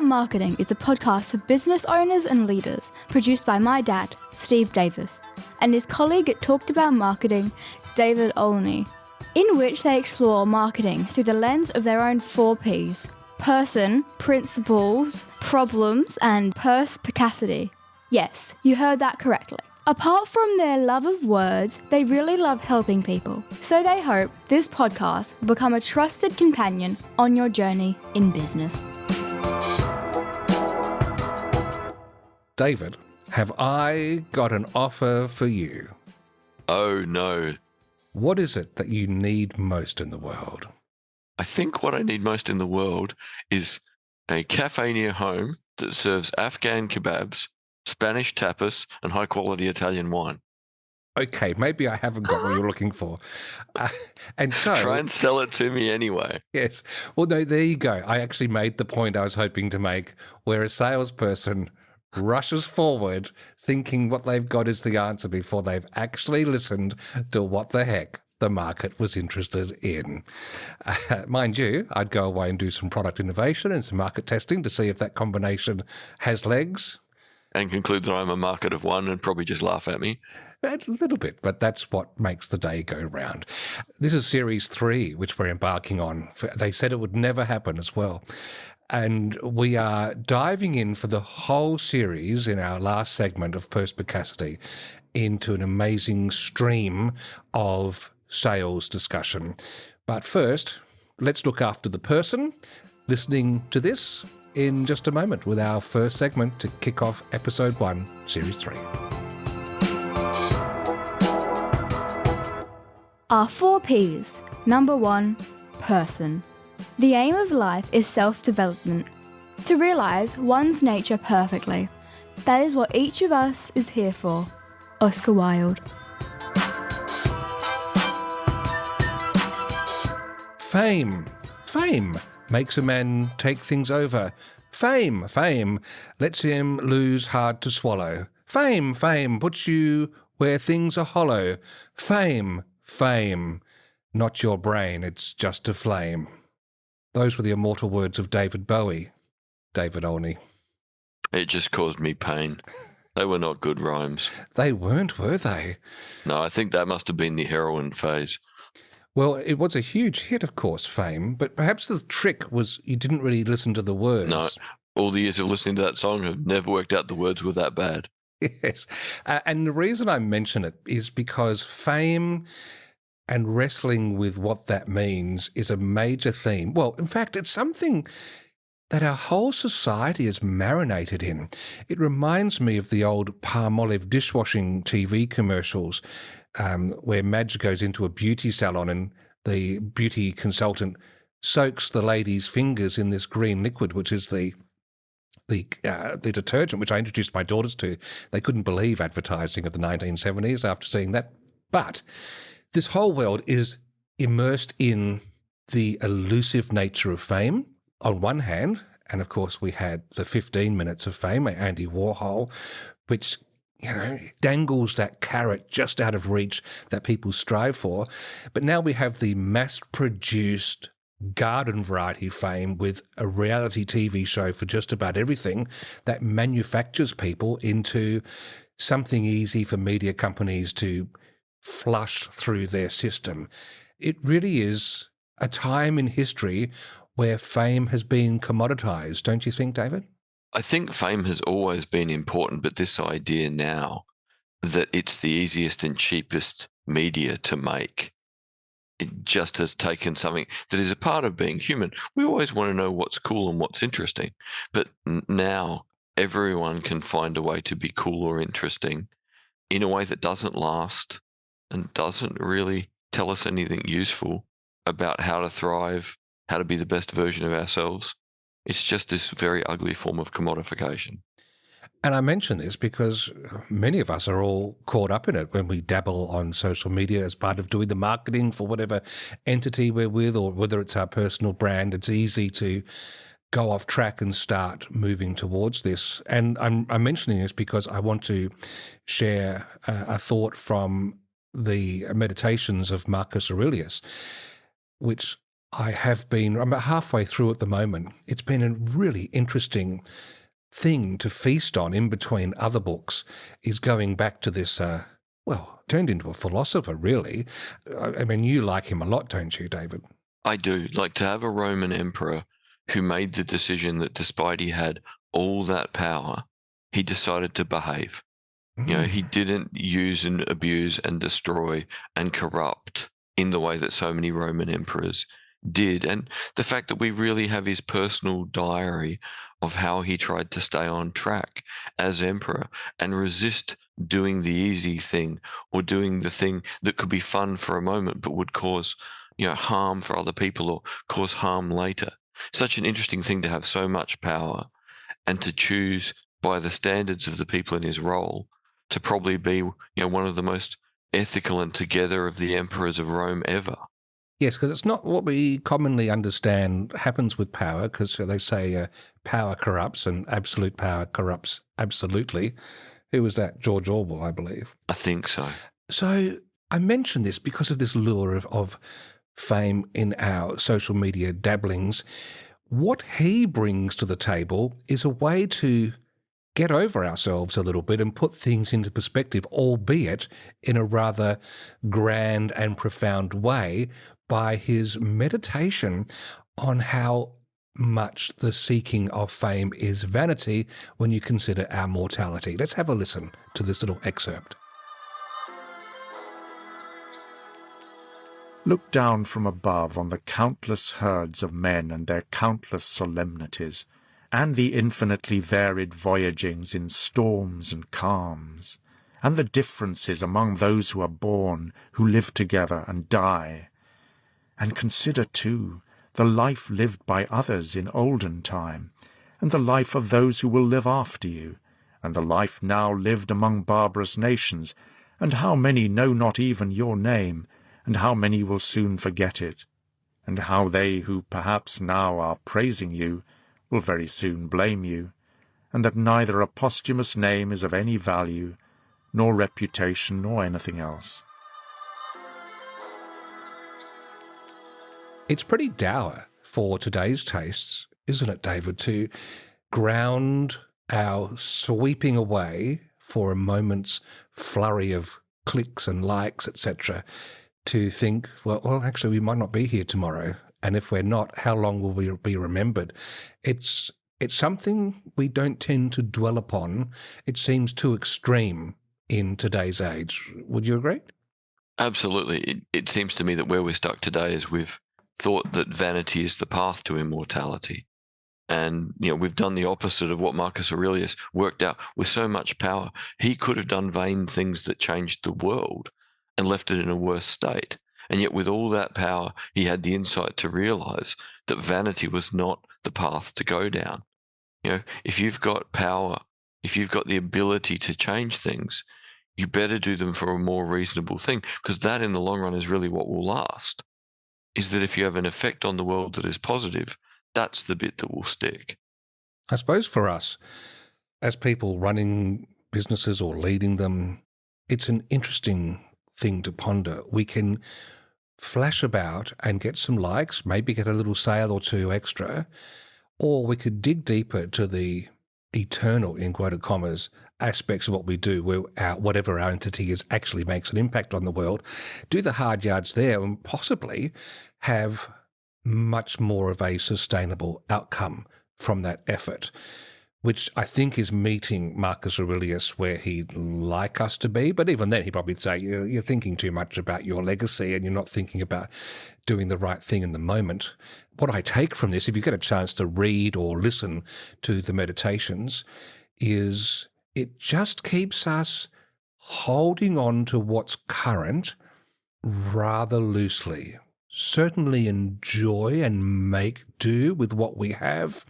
Marketing is a podcast for business owners and leaders, produced by my dad, Steve Davis, and his colleague at Talked About Marketing, David Olney, in which they explore marketing through the lens of their own 4 Ps: person, principles, problems, and perspicacity. Yes, you heard that correctly. Apart from their love of words, they really love helping people. So they hope this podcast will become a trusted companion on your journey in business. David, have I got an offer for you? Oh, no. What is it that you need most in the world? I think what I need most in the world is a cafe near home that serves Afghan kebabs, Spanish tapas, and high-quality Italian wine. Okay, maybe I haven't got what you're looking for. And so... Try and sell it to me anyway. Yes. Well, no, there you go. I actually made the point I was hoping to make, where a salesperson rushes forward thinking what they've got is the answer before they've actually listened to what the heck the market was interested in. Mind you, I'd go away and do some product innovation and some market testing to see if that combination has legs. And conclude that I'm a market of one and probably just laugh at me. A little bit, but that's what makes the day go round. This is Series 3, which we're embarking on. They said it would never happen as well. And we are diving in for the whole series in our last segment of Perspicacity into an amazing stream of sales discussion. But first, let's look after the person listening to this in just a moment with our first segment to kick off Episode 1, Series 3. Our 4 Ps. Number 1, person. The aim of life is self-development, to realise one's nature perfectly. That is what each of us is here for. Oscar Wilde. Fame. Fame makes a man take things over. Fame lets him lose hard to swallow. Fame puts you where things are hollow. Fame, not your brain, it's just a flame. Those were the immortal words of David Bowie, David Olney. It just caused me pain. They were not good rhymes. They weren't, were they? No, I think that must have been the heroin phase. Well, it was a huge hit, of course, Fame, but perhaps the trick was you didn't really listen to the words. No, all the years of listening to that song have never worked out the words were that bad. Yes, and the reason I mention it is because fame and wrestling with what that means is a major theme. Well, in fact, it's something that our whole society is marinated in. It reminds me of the old Palmolive dishwashing TV commercials where Madge goes into a beauty salon and the beauty consultant soaks the lady's fingers in this green liquid, which is the detergent, which I introduced my daughters to. They couldn't believe advertising of the 1970s after seeing that. But this whole world is immersed in the elusive nature of fame on one hand, and of course we had the 15 minutes of fame, Andy Warhol, which, dangles that carrot just out of reach that people strive for. But now we have the mass-produced garden variety fame with a reality TV show for just about everything that manufactures people into something easy for media companies to flush through their system. It really is a time in history where fame has been commoditized, don't you think, David? I think fame has always been important, but this idea now that it's the easiest and cheapest media to make, it just has taken something that is a part of being human. We always want to know what's cool and what's interesting, but now everyone can find a way to be cool or interesting in a way that doesn't last and doesn't really tell us anything useful about how to thrive, how to be the best version of ourselves. It's just this very ugly form of commodification. And I mention this because many of us are all caught up in it when we dabble on social media as part of doing the marketing for whatever entity we're with, or whether it's our personal brand. It's easy to go off track and start moving towards this. And I'm mentioning this because I want to share a thought from the Meditations of Marcus Aurelius, which I'm about halfway through at the moment. It's been a really interesting thing to feast on in between other books, is going back to this, turned into a philosopher, really. I mean, you like him a lot, don't you, David? I do. Like, to have a Roman emperor who made the decision that despite he had all that power, he decided to behave. He didn't use and abuse and destroy and corrupt in the way that so many Roman emperors did. And the fact that we really have his personal diary of how he tried to stay on track as emperor and resist doing the easy thing or doing the thing that could be fun for a moment but would cause, harm for other people or cause harm later. Such an interesting thing to have so much power and to choose by the standards of the people in his role to probably be, one of the most ethical and together of the emperors of Rome ever. Yes, because it's not what we commonly understand happens with power, because they say power corrupts and absolute power corrupts absolutely. Who was that? George Orwell, I believe. I think so. So I mentioned this because of this lure of fame in our social media dabblings. What he brings to the table is a way to get over ourselves a little bit and put things into perspective, albeit in a rather grand and profound way, by his meditation on how much the seeking of fame is vanity when you consider our mortality. Let's have a listen to this little excerpt. Look down from above on the countless herds of men and their countless solemnities, and the infinitely varied voyagings in storms and calms, and the differences among those who are born, who live together and die. And consider, too, the life lived by others in olden time, and the life of those who will live after you, and the life now lived among barbarous nations, and how many know not even your name, and how many will soon forget it, and how they who perhaps now are praising you will very soon blame you, and that neither a posthumous name is of any value, nor reputation, nor anything else. It's pretty dour for today's tastes, isn't it, David, to ground our sweeping away for a moment's flurry of clicks and likes, etc., to think, well, actually, we might not be here tomorrow. And if we're not, how long will we be remembered? It's something we don't tend to dwell upon. It seems too extreme in today's age. Would you agree? Absolutely. It seems to me that where we're stuck today is we've thought that vanity is the path to immortality. And, we've done the opposite of what Marcus Aurelius worked out. With so much power, he could have done vain things that changed the world and left it in a worse state. And yet with all that power, he had the insight to realize that vanity was not the path to go down. If you've got power, if you've got the ability to change things, you better do them for a more reasonable thing, because that in the long run is really what will last. Is that if you have an effect on the world that is positive, that's the bit that will stick. I suppose for us, as people running businesses or leading them, it's an interesting thing to ponder. We can flash about and get some likes, maybe get a little sale or two extra, or we could dig deeper to the eternal, in quoted commas, aspects of what we do, where whatever our entity is actually makes an impact on the world, do the hard yards there and possibly have much more of a sustainable outcome from that effort, which I think is meeting Marcus Aurelius where he'd like us to be. But even then, he'd probably say, you're thinking too much about your legacy and you're not thinking about doing the right thing in the moment. What I take from this, if you get a chance to read or listen to the meditations, is it just keeps us holding on to what's current rather loosely. Certainly enjoy and make do with what we have,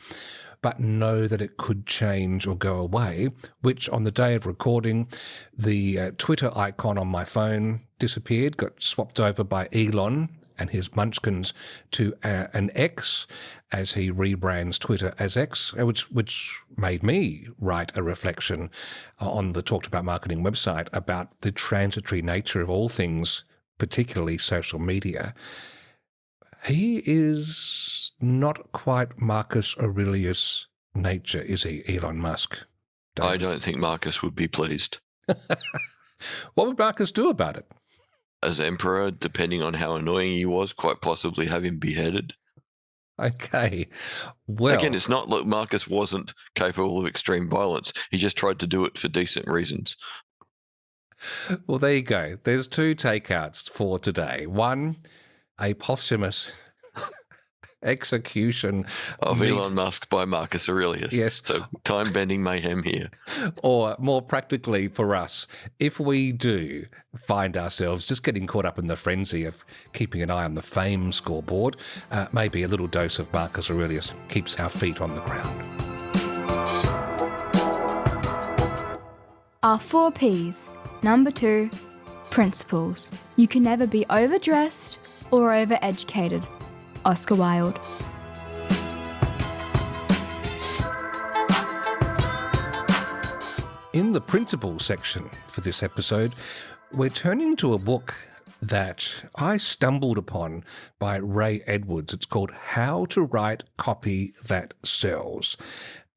but know that it could change or go away, which on the day of recording, the Twitter icon on my phone disappeared, got swapped over by Elon and his munchkins to an X as he rebrands Twitter as X, which made me write a reflection on the Talked About Marketing website about the transitory nature of all things, particularly social media. He is not quite Marcus Aurelius nature, is he, Elon Musk? I David? don't think Marcus would be pleased. What would Marcus do about it? As emperor, depending on how annoying he was, quite possibly have him beheaded. Okay. Well, Again, it's not like Marcus wasn't capable of extreme violence. He just tried to do it for decent reasons. well, there you go. There's two takeouts for today. One, a posthumous execution Of Elon Musk by Marcus Aurelius. Yes. So time-bending mayhem here. Or more practically for us, if we do find ourselves just getting caught up in the frenzy of keeping an eye on the fame scoreboard, maybe a little dose of Marcus Aurelius keeps our feet on the ground. Our 4 Ps. Number 2, principles. You can never be overdressed or overeducated. Oscar Wilde. In the principles section for this episode, we're turning to a book that I stumbled upon by Ray Edwards. It's called How to Write Copy That Sells.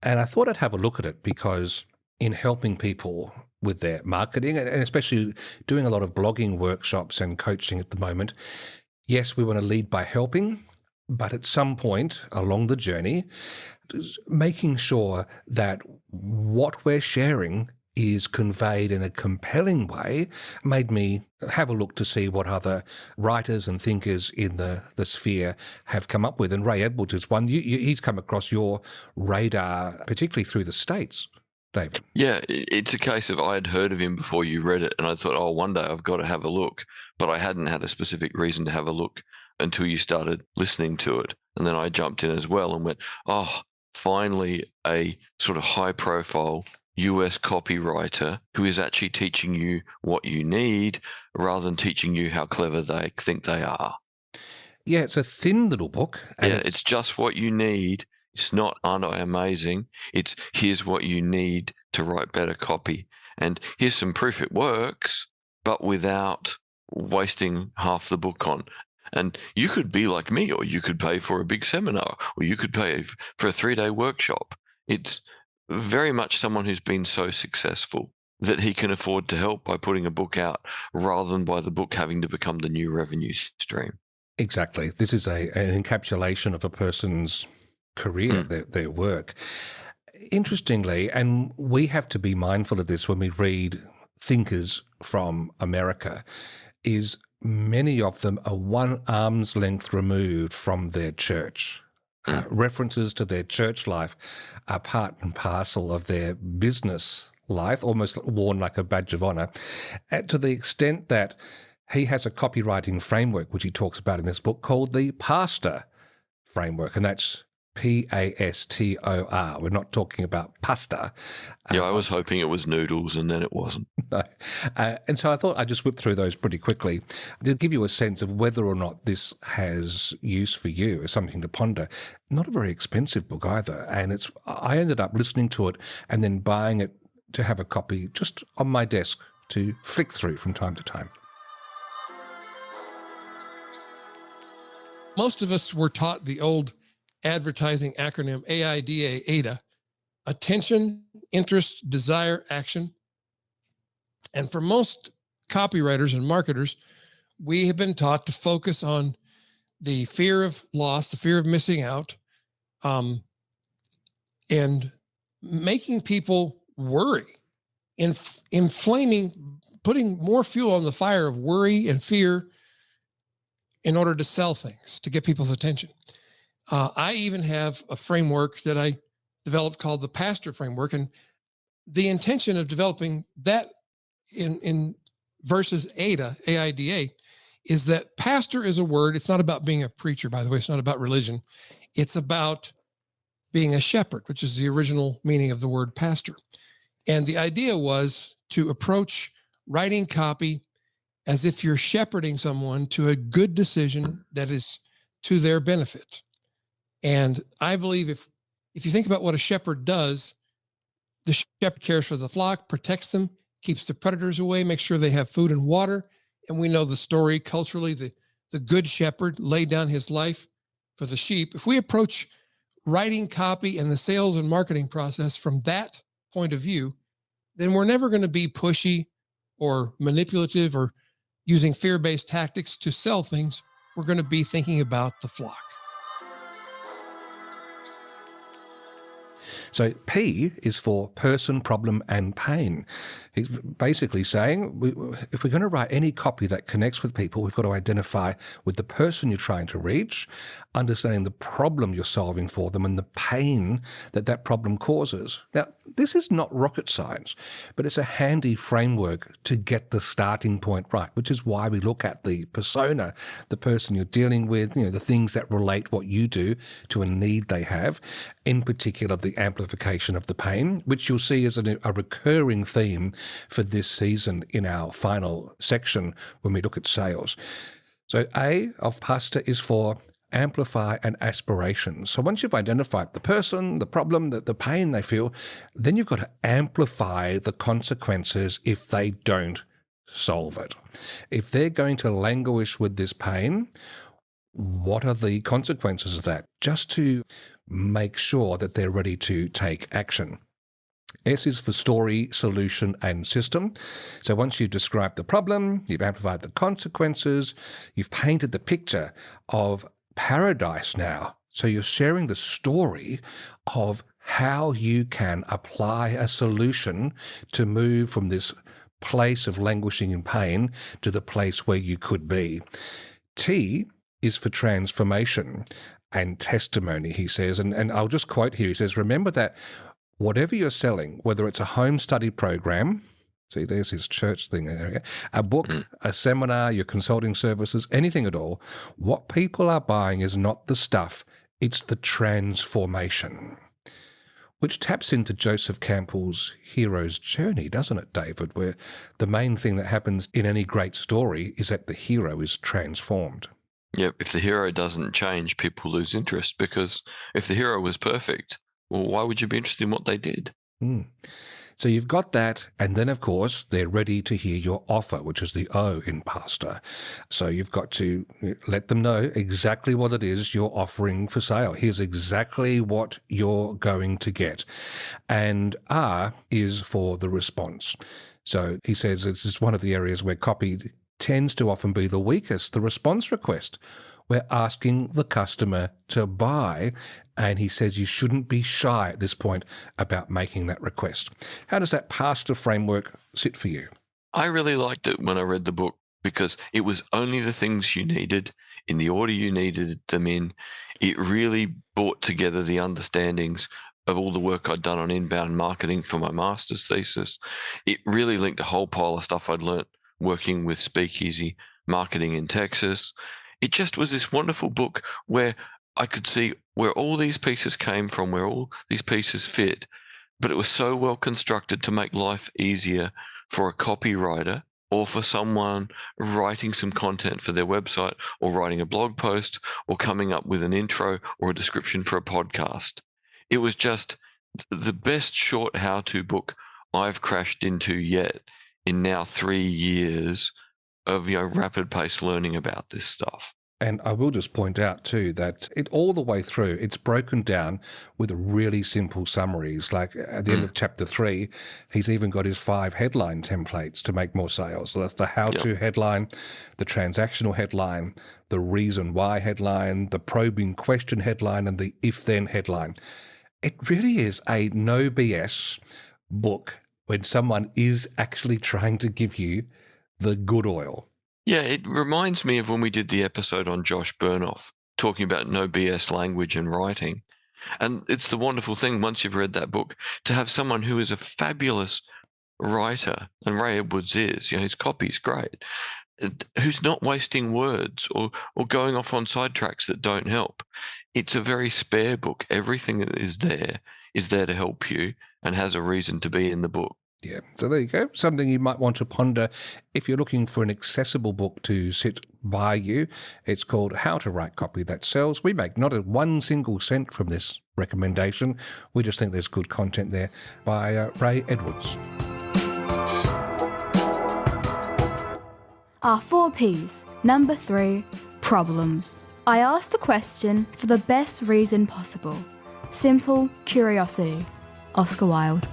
And I thought I'd have a look at it because in helping people with their marketing, and especially doing a lot of blogging workshops and coaching at the moment, yes, we want to lead by helping, but at some point along the journey, making sure that what we're sharing is conveyed in a compelling way made me have a look to see what other writers and thinkers in the sphere have come up with. And Ray Edwards is one. He's come across your radar, particularly through the States, David. Yeah, it's a case of I had heard of him before you read it, and I thought, oh, one day I've got to have a look. But I hadn't had a specific reason to have a look until you started listening to it. And then I jumped in as well and went, oh, finally a sort of high-profile US copywriter who is actually teaching you what you need rather than teaching you how clever they think they are. Yeah, it's a thin little book. And it's just what you need. It's not, aren't I amazing? It's here's what you need to write better copy. And here's some proof it works, but without wasting half the book on. And you could be like me, or you could pay for a big seminar, or you could pay for a 3-day workshop. It's very much someone who's been so successful that he can afford to help by putting a book out rather than by the book having to become the new revenue stream. Exactly. This is an encapsulation of a person's career, their work. Interestingly, and we have to be mindful of this when we read thinkers from America, is many of them are one arm's length removed from their church. References to their church life are part and parcel of their business life, almost worn like a badge of honor, to the extent that he has a copywriting framework, which he talks about in this book, called the PASTOR framework, and that's PASTOR. We're not talking about pasta. Yeah, I was hoping it was noodles, and then it wasn't. No. And so I thought I'd just whip through those pretty quickly to give you a sense of whether or not this has use for you as something to ponder. Not a very expensive book either. And I ended up listening to it and then buying it to have a copy just on my desk to flick through from time to time. Most of us were taught the old advertising acronym AIDA, attention, interest, desire, action. And for most copywriters and marketers, we have been taught to focus on the fear of loss, the fear of missing out, and making people worry, inflaming, putting more fuel on the fire of worry and fear in order to sell things, to get people's attention. I even have a framework that I developed called the PASTOR framework. And the intention of developing that in versus AIDA, AIDA, is that pastor is a word. It's not about being a preacher, by the way. It's not about religion. It's about being a shepherd, which is the original meaning of the word pastor. And the idea was to approach writing copy as if you're shepherding someone to a good decision that is to their benefit. And I believe if you think about what a shepherd does, the shepherd cares for the flock, protects them, keeps the predators away, makes sure they have food and water. And we know the story culturally, the good shepherd laid down his life for the sheep. If we approach writing copy and the sales and marketing process from that point of view, then we're never going to be pushy or manipulative or using fear-based tactics to sell things. We're going to be thinking about the flock. So P is for person, problem, and pain. He's basically saying if we're going to write any copy that connects with people, we've got to identify with the person you're trying to reach, understanding the problem you're solving for them and the pain that that problem causes. Now, this is not rocket science, but it's a handy framework to get the starting point right, which is why we look at the persona, the person you're dealing with, the things that relate what you do to a need they have, in particular the amplification of the pain, which you'll see is a recurring theme for this season in our final section when we look at sales. So A of pasta is for amplify and aspiration. So once you've identified the person, the problem, the pain they feel, then you've got to amplify the consequences if they don't solve it. If they're going to languish with this pain, what are the consequences of that? Just to make sure that they're ready to take action. S is for story, solution, and system. So once you've described the problem, you've amplified the consequences, you've painted the picture of paradise now. So you're sharing the story of how you can apply a solution to move from this place of languishing in pain to the place where you could be. T is for transformation and testimony, he says. And I'll just quote here. He says, remember that whatever you're selling, whether it's a home study program, see, there's his church thing there, a book, a seminar, your consulting services, anything at all, what people are buying is not the stuff, it's the transformation. Which taps into Joseph Campbell's hero's journey, doesn't it, David? Where the main thing that happens in any great story is that the hero is transformed. Yep, if the hero doesn't change, people lose interest, because if the hero was perfect, well, why would you be interested in what they did? So you've got that, and then, of course, they're ready to hear your offer, which is the O in pasta. So you've got to let them know exactly what it is you're offering for sale. Here's exactly what you're going to get. And R is for the response. So he says this is one of the areas where copy tends to often be the weakest, the response request. We're asking the customer to buy, and he says you shouldn't be shy at this point about making that request. How does that pasta framework sit for you? I really liked it when I read the book because it was only the things you needed in the order you needed them in. It really brought together the understandings of all the work I'd done on inbound marketing for my master's thesis. It really linked a whole pile of stuff I'd learnt working with Speakeasy marketing in Texas. It just was this wonderful book where I could see where all these pieces came from, where all these pieces fit, but it was so well constructed to make life easier for a copywriter or for someone writing some content for their website or writing a blog post or coming up with an intro or a description for a podcast. It was just the best short how-to book I've crashed into yet in now 3 years of rapid pace learning about this stuff. And I will just point out too that it all the way through, it's broken down with really simple summaries. Like at the end of chapter 3, he's even got his 5 headline templates to make more sales. So that's the how-to headline, the transactional headline, the reason why headline, the probing question headline, and the if-then headline. It really is a no BS book when someone is actually trying to give you the good oil. Yeah, it reminds me of when we did the episode on Josh Bernoff, talking about no BS language and writing. And it's the wonderful thing, once you've read that book, to have someone who is a fabulous writer, and Ray Edwards is, his copy's great, who's not wasting words or going off on sidetracks that don't help. It's a very spare book. Everything that is there to help you and has a reason to be in the book. Yeah, so there you go. Something you might want to ponder if you're looking for an accessible book to sit by you. It's called How to Write Copy That Sells. We make not a 1 single cent from this recommendation. We just think there's good content there by Ray Edwards. Our 4 Ps. Number 3, Problems. I asked the question for the best reason possible. Simple curiosity. Oscar Wilde.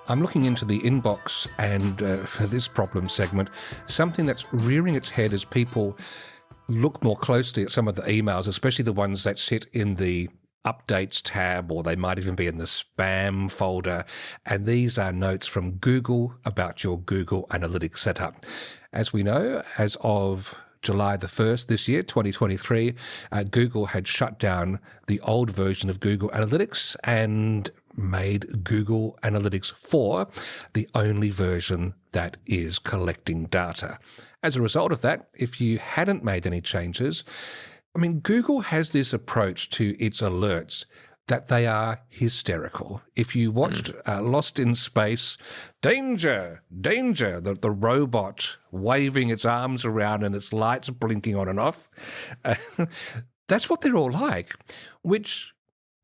I'm looking into the inbox, and for this problem segment, something that's rearing its head as people look more closely at some of the emails, especially the ones that sit in the updates tab, or they might even be in the spam folder. And these are notes from Google about your Google Analytics setup. As we know, as of July the 1st this year, 2023, Google had shut down the old version of Google Analytics and made Google Analytics 4 the only version that is collecting data. As a result of that, if you hadn't made any changes, Google has this approach to its alerts that they are hysterical. If you watched Lost in Space, danger, danger, the robot waving its arms around and its lights blinking on and off, that's what they're all like, which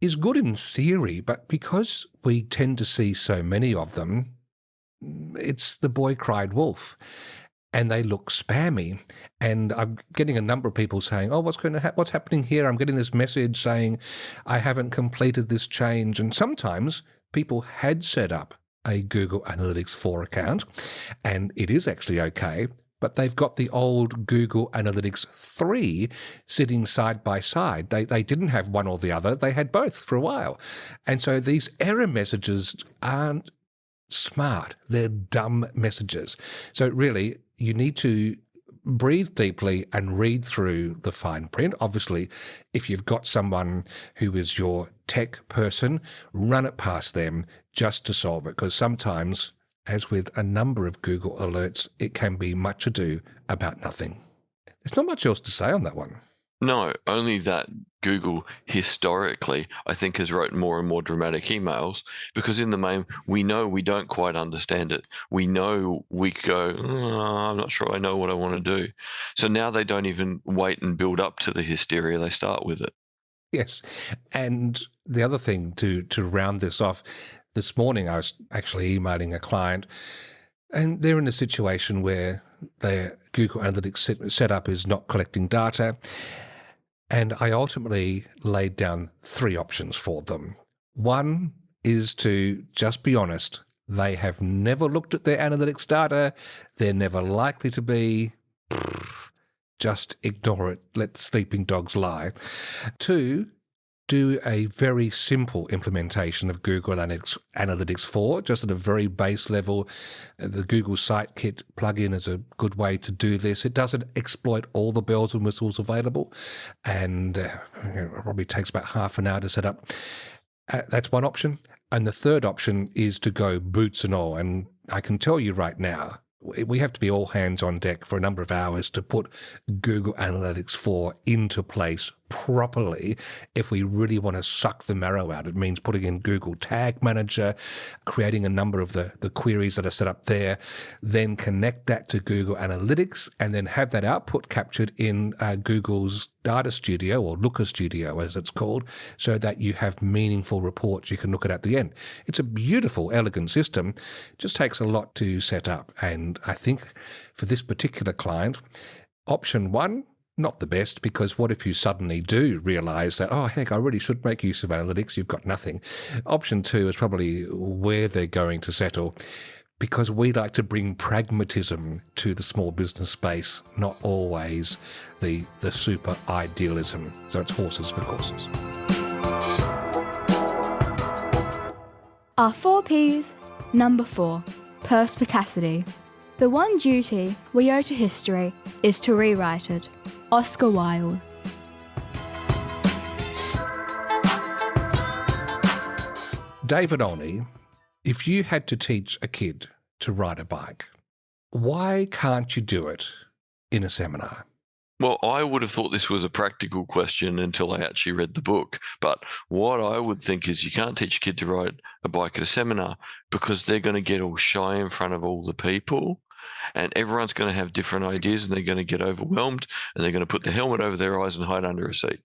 is good in theory, but because we tend to see so many of them, it's the boy cried wolf. And they look spammy. And I'm getting a number of people saying, oh, what's happening here? I'm getting this message saying I haven't completed this change. And sometimes people had set up a Google Analytics 4 account, and it is actually okay, but they've got the old Google Analytics 3 sitting side by side. They didn't have one or the other. They had both for a while. And so these error messages aren't smart. They're dumb messages. So really, you need to breathe deeply and read through the fine print. Obviously, if you've got someone who is your tech person, run it past them just to solve it, because sometimes, as with a number of Google alerts, it can be much ado about nothing. There's not much else to say on that one. No, only that Google historically, I think, has wrote more and more dramatic emails because in the main, we know we don't quite understand it. We know we go, I'm not sure I know what I want to do. So now they don't even wait and build up to the hysteria. They start with it. Yes. And the other thing to round this off, this morning I was actually emailing a client, and they're in a situation where their Google Analytics setup is not collecting data. And I ultimately laid down 3 options for them. One is to just be honest. They have never looked at their analytics data. They're never likely to be. Just ignore it. Let the sleeping dogs lie. 2, do a very simple implementation of Google Analytics 4, just at a very base level. The Google Sitekit plugin is a good way to do this. It doesn't exploit all the bells and whistles available, and it probably takes about half an hour to set up. That's one option. And the third option is to go boots and all. And I can tell you right now, we have to be all hands on deck for a number of hours to put Google Analytics 4 into place properly. If we really want to suck the marrow out, it means putting in Google Tag Manager, creating a number of the queries that are set up there, then connect that to Google Analytics, and then have that output captured in Google's Data Studio, or Looker Studio as it's called, so that you have meaningful reports you can look at the end. It's a beautiful, elegant system. It just takes a lot to set up. And I think for this particular client, option 1, not the best, because what if you suddenly do realize that, oh, heck, I really should make use of analytics, you've got nothing. Option 2 is probably where they're going to settle, because we like to bring pragmatism to the small business space, not always the super idealism. So it's horses for courses. Our 4 Ps. Number 4, perspicacity. The one duty we owe to history is to rewrite it. Oscar Wilde. David Olney, if you had to teach a kid to ride a bike, why can't you do it in a seminar? Well, I would have thought this was a practical question until I actually read the book. But what I would think is you can't teach a kid to ride a bike at a seminar because they're going to get all shy in front of all the people. And everyone's going to have different ideas, and they're going to get overwhelmed, and they're going to put the helmet over their eyes and hide under a seat.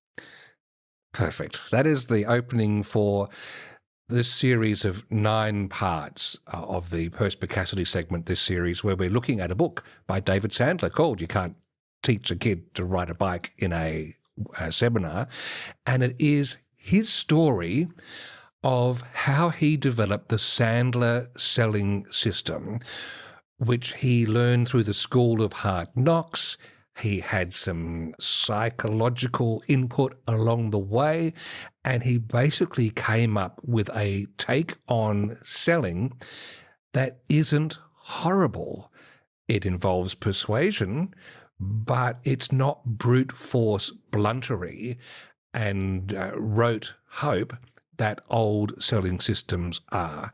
Perfect. That is the opening for this series of 9 parts of the Perspicacity segment, this series, where we're looking at a book by David Sandler called You Can't Teach a Kid to Ride a Bike in a Seminar. And it is his story of how he developed the Sandler selling system, which he learned through the School of Hard Knocks. He had some psychological input along the way, and he basically came up with a take on selling that isn't horrible. It involves persuasion, but it's not brute force bluntery and rote hope that old selling systems are.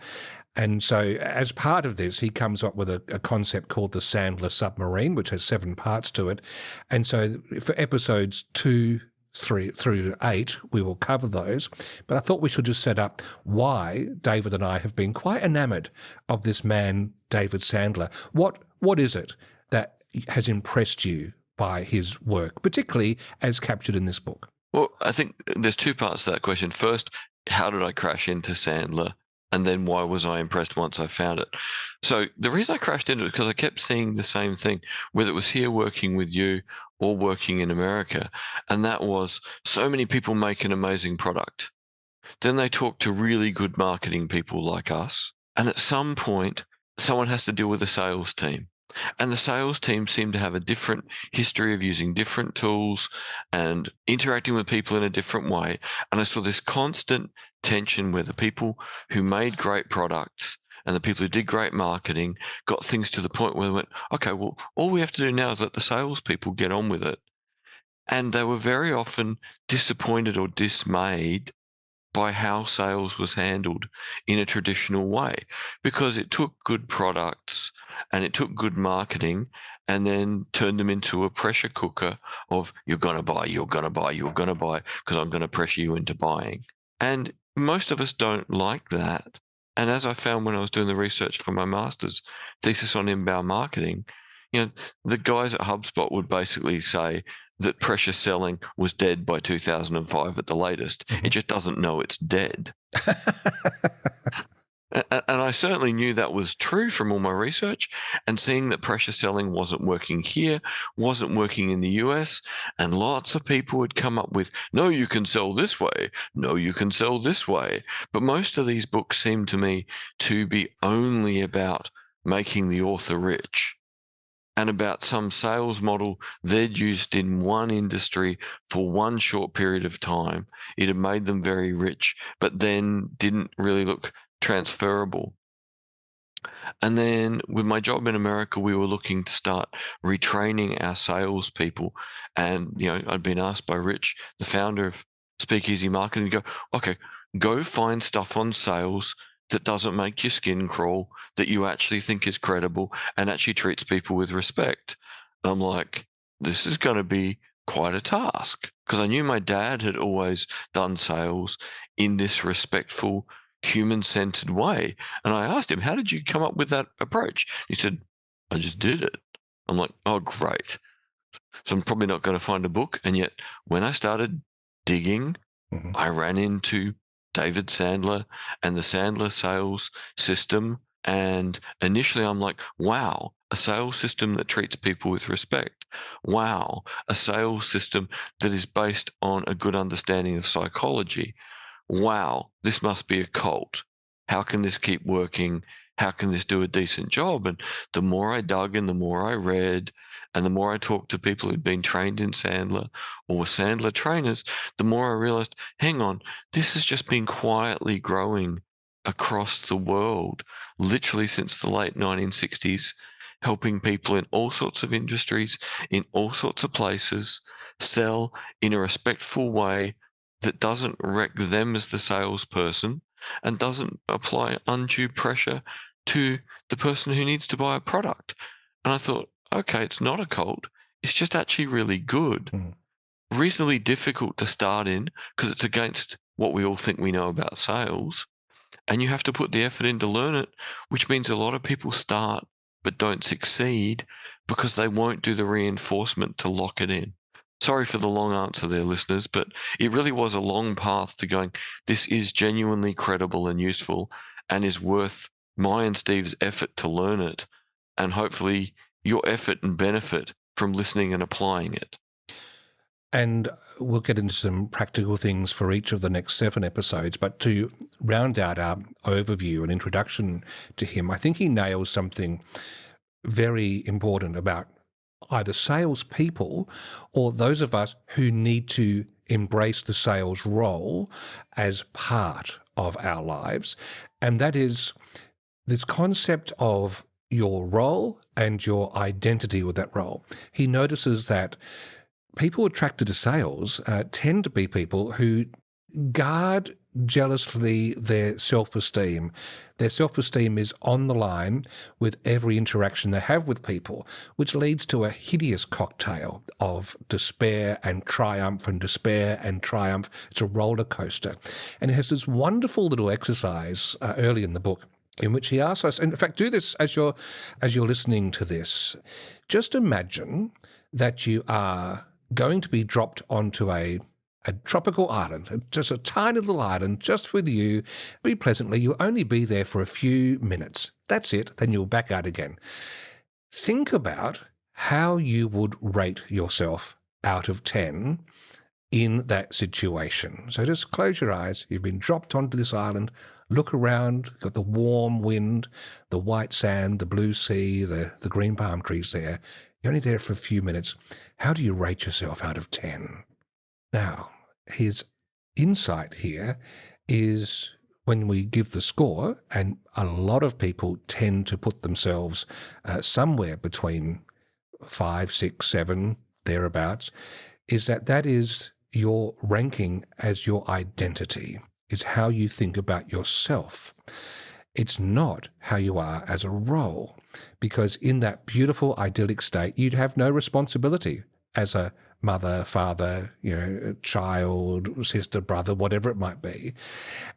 And so as part of this, he comes up with a concept called the Sandler submarine, which has 7 parts to it. And so for episodes 2, 3 through 8, we will cover those. But I thought we should just set up why David and I have been quite enamored of this man, David Sandler. What is it that has impressed you by his work, particularly as captured in this book? Well, I think there's 2 parts to that question. First, how did I crash into Sandler? And then why was I impressed once I found it? So the reason I crashed into it is because I kept seeing the same thing, whether it was here working with you or working in America. And that was so many people make an amazing product. Then they talk to really good marketing people like us. And at some point, someone has to deal with a sales team. And the sales team seemed to have a different history of using different tools and interacting with people in a different way. And I saw this constant tension where the people who made great products and the people who did great marketing got things to the point where they went, okay, well, all we have to do now is let the salespeople get on with it. And they were very often disappointed or dismayed by how sales was handled in a traditional way, because it took good products and it took good marketing and then turned them into a pressure cooker of you're going to buy, you're going to buy, you're going to buy, because I'm going to pressure you into buying. And most of us don't like that. And as I found when I was doing the research for my master's thesis on inbound marketing, the guys at HubSpot would basically say that pressure selling was dead by 2005 at the latest. It just doesn't know it's dead. And I certainly knew that was true from all my research, and seeing that pressure selling wasn't working here, wasn't working in the US, and lots of people would come up with, no, you can sell this way, no, you can sell this way. But most of these books seem to me to be only about making the author rich and about some sales model they'd used in one industry for one short period of time. It had made them very rich, but then didn't really look transferable. And then with my job in America, we were looking to start retraining our salespeople. And, I'd been asked by Rich, the founder of Speakeasy Marketing, to go, okay, go find stuff on sales that doesn't make your skin crawl, that you actually think is credible and actually treats people with respect. And I'm like, this is going to be quite a task, because I knew my dad had always done sales in this respectful, human-centered way. And I asked him, how did you come up with that approach? He said, I just did it. I'm like, oh, great. So I'm probably not going to find a book. And yet when I started digging, I ran into David Sandler and the Sandler sales system. And initially I'm like, wow, a sales system that treats people with respect. Wow, a sales system that is based on a good understanding of psychology. Wow, this must be a cult. How can this keep working? How can this do a decent job? And the more I dug and the more I read and the more I talked to people who'd been trained in Sandler or were Sandler trainers, the more I realized, hang on, this has just been quietly growing across the world, literally since the late 1960s, helping people in all sorts of industries, in all sorts of places, sell in a respectful way that doesn't wreck them as the salesperson and doesn't apply undue pressure to the person who needs to buy a product. And I thought, okay, it's not a cult. It's just actually really good. Reasonably difficult to start in because it's against what we all think we know about sales. And you have to put the effort in to learn it, which means a lot of people start but don't succeed because they won't do the reinforcement to lock it in. Sorry for the long answer there, listeners, but it really was a long path to going, this is genuinely credible and useful and is worth my and Steve's effort to learn it, and hopefully your effort and benefit from listening and applying it. And we'll get into some practical things for each of the next 7 episodes. But to round out our overview and introduction to him, I think he nails something very important about either salespeople or those of us who need to embrace the sales role as part of our lives. And that is this concept of your role and your identity with that role. He notices that people attracted to sales tend to be people who guard jealously their self-esteem. Their self-esteem is on the line with every interaction they have with people, which leads to a hideous cocktail of despair and triumph and despair and triumph. It's a roller coaster. And it has this wonderful little exercise early in the book in which he asks us, and in fact, do this as you're listening to this. Just imagine that you are going to be dropped onto a tropical island, just a tiny little island, just with you. Be pleasantly, you'll only be there for a few minutes. That's it, then you'll back out again. Think about how you would rate yourself out of 10 in that situation. So just close your eyes. You've been dropped onto this island. Look around, got the warm wind, the white sand, the blue sea, the green palm trees there. You're only there for a few minutes. How do you rate yourself out of 10? Now, his insight here is when we give the score, and a lot of people tend to put themselves somewhere between 5, 6, 7, thereabouts, is that is your ranking as your identity, is how you think about yourself. It's not how you are as a role, because in that beautiful idyllic state, you'd have no responsibility as a mother, father, child, sister, brother, whatever it might be.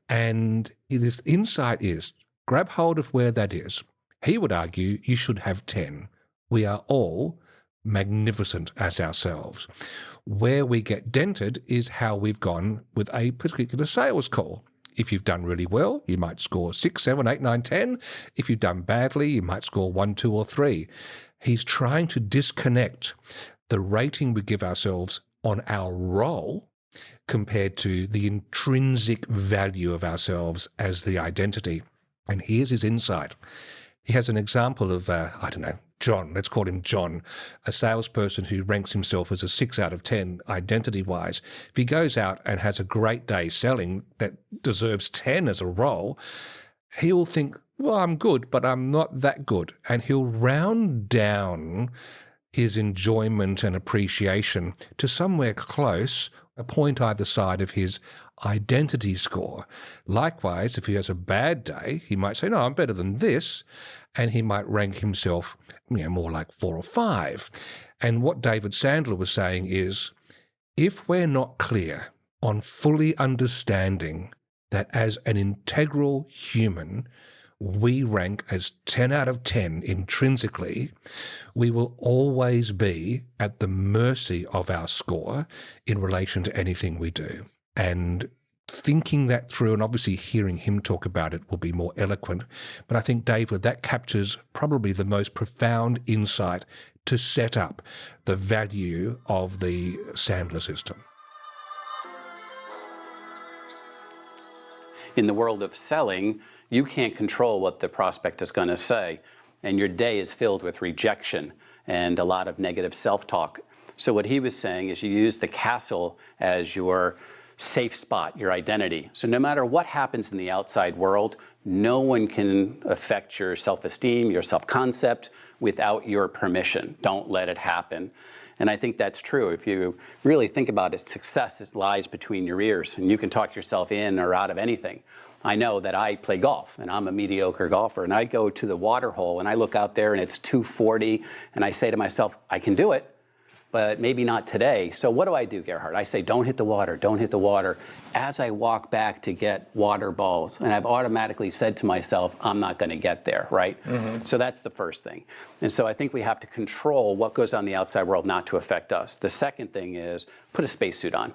And this insight is, grab hold of where that is. He would argue you should have 10. We are all magnificent as ourselves. Where we get dented is how we've gone with a particular sales call. If you've done really well, you might score 6, 7, 8, 9, 10. If you've done badly, you might score 1, 2, or 3. He's trying to disconnect the rating we give ourselves on our role compared to the intrinsic value of ourselves as the identity. And here's his insight. He has an example of, John, let's call him John, a salesperson who ranks himself as a 6 out of 10 identity-wise. If he goes out and has a great day selling that deserves 10 as a role, he'll think, well, I'm good, but I'm not that good. And he'll round down his enjoyment and appreciation to somewhere close, a point either side of his identity score. Likewise, if he has a bad day, he might say, no, I'm better than this, and he might rank himself more like 4 or 5. And what David Sandler was saying is, if we're not clear on fully understanding that as an integral human, we rank as 10 out of 10 intrinsically, we will always be at the mercy of our score in relation to anything we do. And thinking that through, and obviously hearing him talk about it will be more eloquent, but I think, David, that captures probably the most profound insight to set up the value of the Sandler system. In the world of selling, you can't control what the prospect is going to say, and your day is filled with rejection and a lot of negative self-talk. So what he was saying is you use the castle as your safe spot, your identity. So no matter what happens in the outside world, no one can affect your self-esteem, your self-concept without your permission. Don't let it happen. And I think that's true. If you really think about it, success lies between your ears, and you can talk yourself in or out of anything. I know that I play golf, and I'm a mediocre golfer, and I go to the water hole, and I look out there, and it's 240, and I say to myself, I can do it. but maybe not today. So what do, Gerhard? I say, don't hit the water, don't hit the water, as I walk back to get water balls. And I've automatically said to myself, I'm not going to get there, right? So that's the first thing. And so I think we have to control what goes on in the outside world not to affect us. The second thing is put a spacesuit on.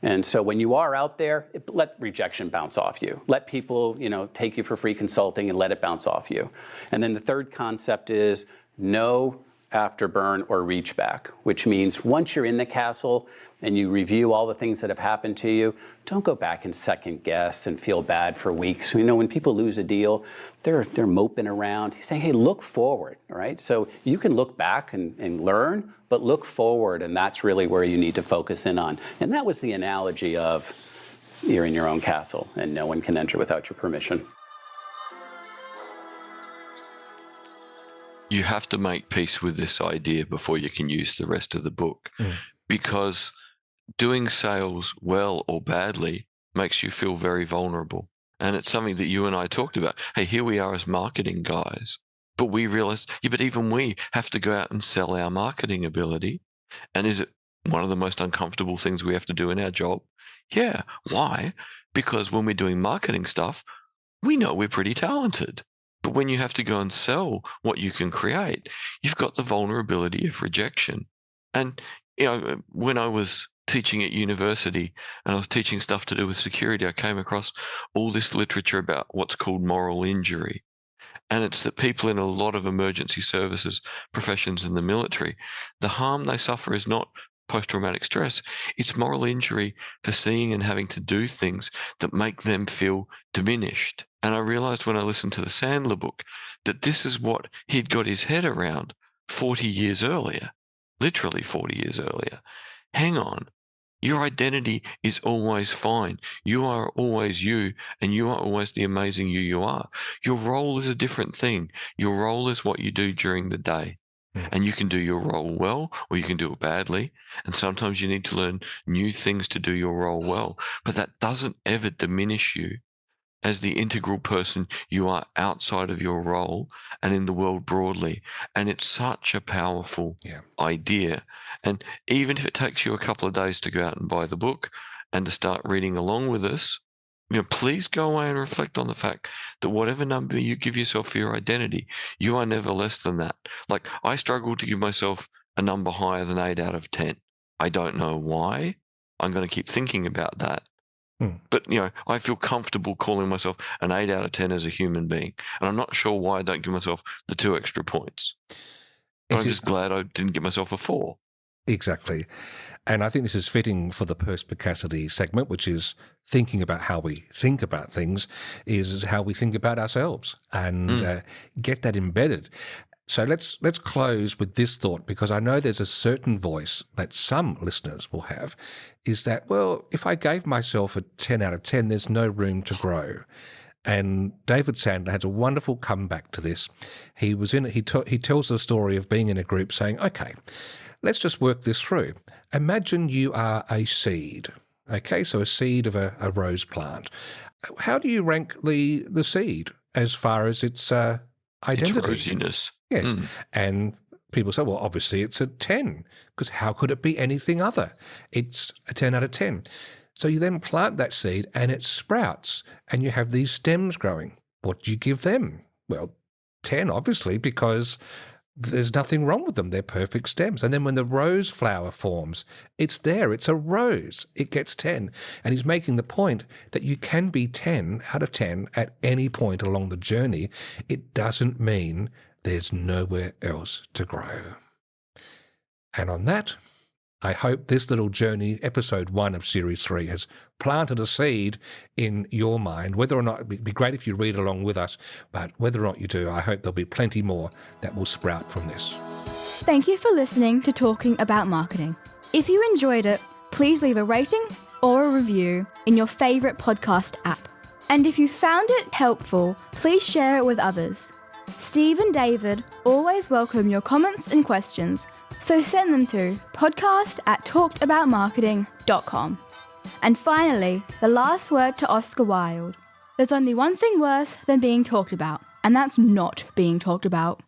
And so when you are out there, let rejection bounce off you. Let people, take you for free consulting and let it bounce off you. And then the third concept is no afterburn or reach back, which means once you're in the castle and you review all the things that have happened to you, don't go back and second guess and feel bad for weeks. When people lose a deal, they're moping around. He's saying, hey, look forward, all right? So you can look back and learn, but look forward, and that's really where you need to focus in on. And that was the analogy of you're in your own castle and no one can enter without your permission. You have to make peace with this idea before you can use the rest of the book, because doing sales well or badly makes you feel very vulnerable. And it's something that you and I talked about. Hey, here we are as marketing guys, but we realized, but even we have to go out and sell our marketing ability. And is it one of the most uncomfortable things we have to do in our job? Yeah. Why? Because when we're doing marketing stuff, we know we're pretty talented. But when you have to go and sell what you can create, you've got the vulnerability of rejection. And, when I was teaching at university and I was teaching stuff to do with security, I came across all this literature about what's called moral injury. And it's that people in a lot of emergency services professions in the military, the harm they suffer is not post-traumatic stress. It's moral injury for seeing and having to do things that make them feel diminished. And I realized when I listened to the Sandler book that this is what he'd got his head around 40 years earlier, literally 40 years earlier. Hang on. Your identity is always fine. You are always you, and you are always the amazing you are. Your role is a different thing. Your role is what you do during the day. And you can do your role well, or you can do it badly. And sometimes you need to learn new things to do your role well. But that doesn't ever diminish you as the integral person you are outside of your role and in the world broadly. And it's such a powerful idea. And even if it takes you a couple of days to go out and buy the book and to start reading along with us, please go away and reflect on the fact that whatever number you give yourself for your identity, you are never less than that. Like, I struggle to give myself a number higher than 8 out of 10. I don't know why. I'm going to keep thinking about that. But, I feel comfortable calling myself an 8 out of 10 as a human being. And I'm not sure why I don't give myself the 2 extra points. But I'm just glad I didn't give myself a 4. Exactly. And I think this is fitting for the Perspicacity segment, which is thinking about how we think about things, is how we think about ourselves, and get that embedded. So let's close with this thought, because I know there's a certain voice that some listeners will have, is that, well, if I gave myself a 10 out of 10, there's no room to grow. And David Sandler has a wonderful comeback to this. He tells the story of being in a group saying, okay, let's just work this through. Imagine you are a seed, okay? So a seed of a rose plant. How do you rank the seed as far as its identity? Its rosiness. Yes. And people say, well, obviously it's a 10, because how could it be anything other? It's a 10 out of 10. So you then plant that seed and it sprouts and you have these stems growing. What do you give them? Well, 10, obviously, because there's nothing wrong with them. They're perfect stems. And then when the rose flower forms, it's there. It's a rose. It gets 10. And he's making the point that you can be 10 out of 10 at any point along the journey. It doesn't mean there's nowhere else to grow. And on that, I hope this little journey, episode 1 of series 3, has planted a seed in your mind. Whether or not, it'd be great if you read along with us, but whether or not you do, I hope there'll be plenty more that will sprout from this. Thank you for listening to Talking About Marketing. If you enjoyed it, please leave a rating or a review in your favourite podcast app. And if you found it helpful, please share it with others. Steve and David always welcome your comments and questions, so send them to podcast@talkedaboutmarketing.com. And finally, the last word to Oscar Wilde. There's only one thing worse than being talked about, and that's not being talked about.